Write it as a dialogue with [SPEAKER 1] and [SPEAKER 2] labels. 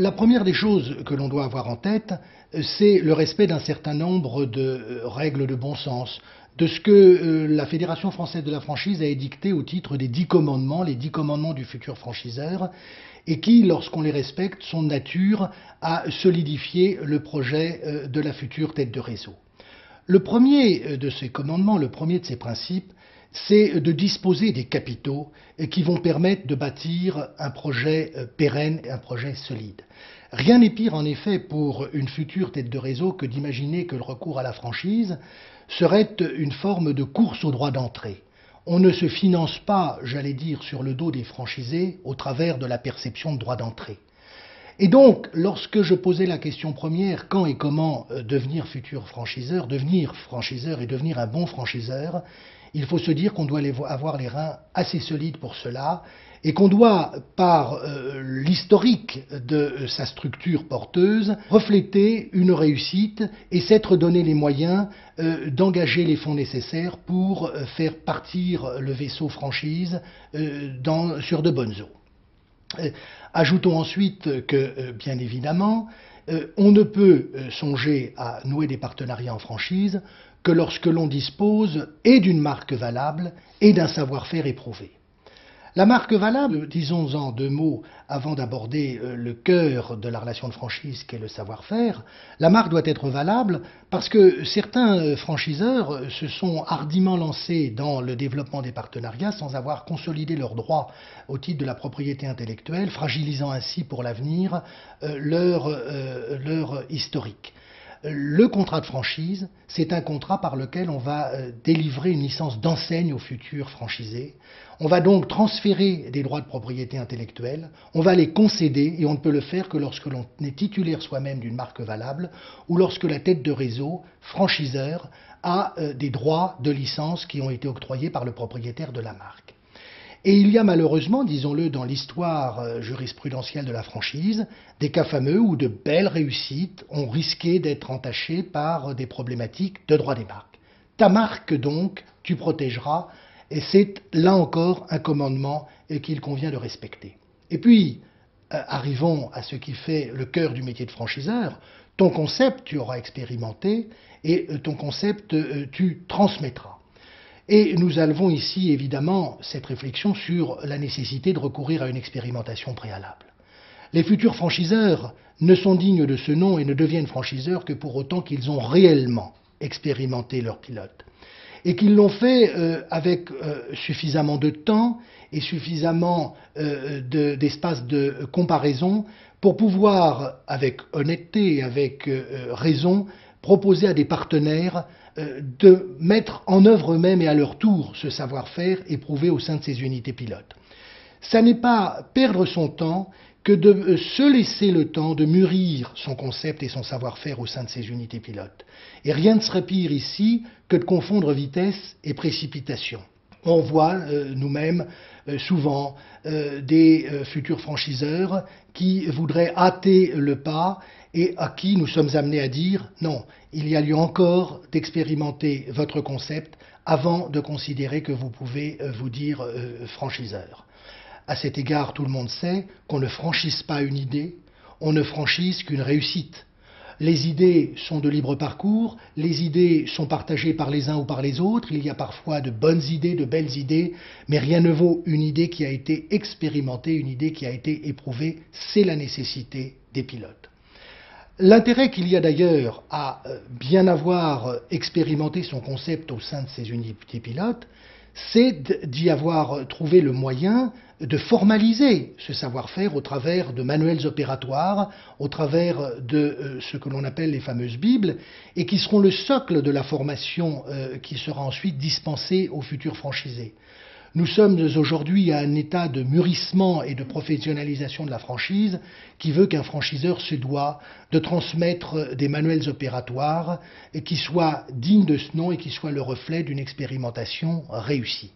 [SPEAKER 1] La première des choses que l'on doit avoir en tête, c'est le respect d'un certain nombre de règles de bon sens, de ce que la Fédération française de la franchise a édicté au titre des 10 commandements, les 10 commandements du futur franchiseur, et qui, lorsqu'on les respecte, sont de nature à solidifier le projet de la future tête de réseau. Le premier de ces commandements, le premier de ces principes, c'est de disposer des capitaux qui vont permettre de bâtir un projet pérenne et un projet solide. Rien n'est pire en effet pour une future tête de réseau que d'imaginer que le recours à la franchise serait une forme de course au droit d'entrée. On ne se finance pas, j'allais dire, sur le dos des franchisés au travers de la perception de droit d'entrée. Et donc, lorsque je posais la question première, quand et comment devenir futur franchiseur, devenir franchiseur et devenir un bon franchiseur, il faut se dire qu'on doit avoir les reins assez solides pour cela et qu'on doit, par l'historique de sa structure porteuse, refléter une réussite et s'être donné les moyens d'engager les fonds nécessaires pour faire partir le vaisseau franchise sur de bonnes eaux. Ajoutons ensuite que, bien évidemment, on ne peut songer à nouer des partenariats en franchise que lorsque l'on dispose et d'une marque valable et d'un savoir-faire éprouvé. La marque valable, disons-en deux mots avant d'aborder le cœur de la relation de franchise qu'est le savoir-faire, la marque doit être valable parce que certains franchiseurs se sont hardiment lancés dans le développement des partenariats sans avoir consolidé leurs droits au titre de la propriété intellectuelle, fragilisant ainsi pour l'avenir leur historique. Le contrat de franchise, c'est un contrat par lequel on va délivrer une licence d'enseigne aux futurs franchisés. On va donc transférer des droits de propriété intellectuelle, on va les concéder et on ne peut le faire que lorsque l'on est titulaire soi-même d'une marque valable ou lorsque la tête de réseau, franchiseur, a des droits de licence qui ont été octroyés par le propriétaire de la marque. Et il y a malheureusement, disons-le, dans l'histoire jurisprudentielle de la franchise, des cas fameux où de belles réussites ont risqué d'être entachées par des problématiques de droit des marques. Ta marque, donc, tu protégeras, et c'est là encore un commandement qu'il convient de respecter. Et puis, arrivons à ce qui fait le cœur du métier de franchiseur. Ton concept, tu auras expérimenté, et ton concept, tu transmettras. Et nous avons ici évidemment cette réflexion sur la nécessité de recourir à une expérimentation préalable. Les futurs franchiseurs ne sont dignes de ce nom et ne deviennent franchiseurs que pour autant qu'ils ont réellement expérimenté leur pilote. Et qu'ils l'ont fait avec suffisamment de temps et suffisamment d'espace de comparaison pour pouvoir, avec honnêteté et avec raison, proposer à des partenaires de mettre en œuvre eux-mêmes et à leur tour ce savoir-faire éprouvé au sein de ces unités pilotes. Ça n'est pas perdre son temps que de se laisser le temps de mûrir son concept et son savoir-faire au sein de ces unités pilotes. Et rien ne serait pire ici que de confondre vitesse et précipitation. On voit nous-mêmes souvent des futurs franchiseurs qui voudraient hâter le pas et à qui nous sommes amenés à dire non, il y a lieu encore d'expérimenter votre concept avant de considérer que vous pouvez vous dire franchiseur. À cet égard, tout le monde sait qu'on ne franchise pas une idée, on ne franchise qu'une réussite. Les idées sont de libre parcours, les idées sont partagées par les uns ou par les autres, il y a parfois de bonnes idées, de belles idées, mais rien ne vaut une idée qui a été expérimentée, une idée qui a été éprouvée, c'est la nécessité des pilotes. L'intérêt qu'il y a d'ailleurs à bien avoir expérimenté son concept au sein de ces unités pilotes, c'est d'y avoir trouvé le moyen de formaliser ce savoir-faire au travers de manuels opératoires, au travers de ce que l'on appelle les fameuses Bibles, et qui seront le socle de la formation qui sera ensuite dispensée aux futurs franchisés. Nous sommes aujourd'hui à un état de mûrissement et de professionnalisation de la franchise qui veut qu'un franchiseur se doit de transmettre des manuels opératoires qui soient dignes de ce nom et qui soient le reflet d'une expérimentation réussie.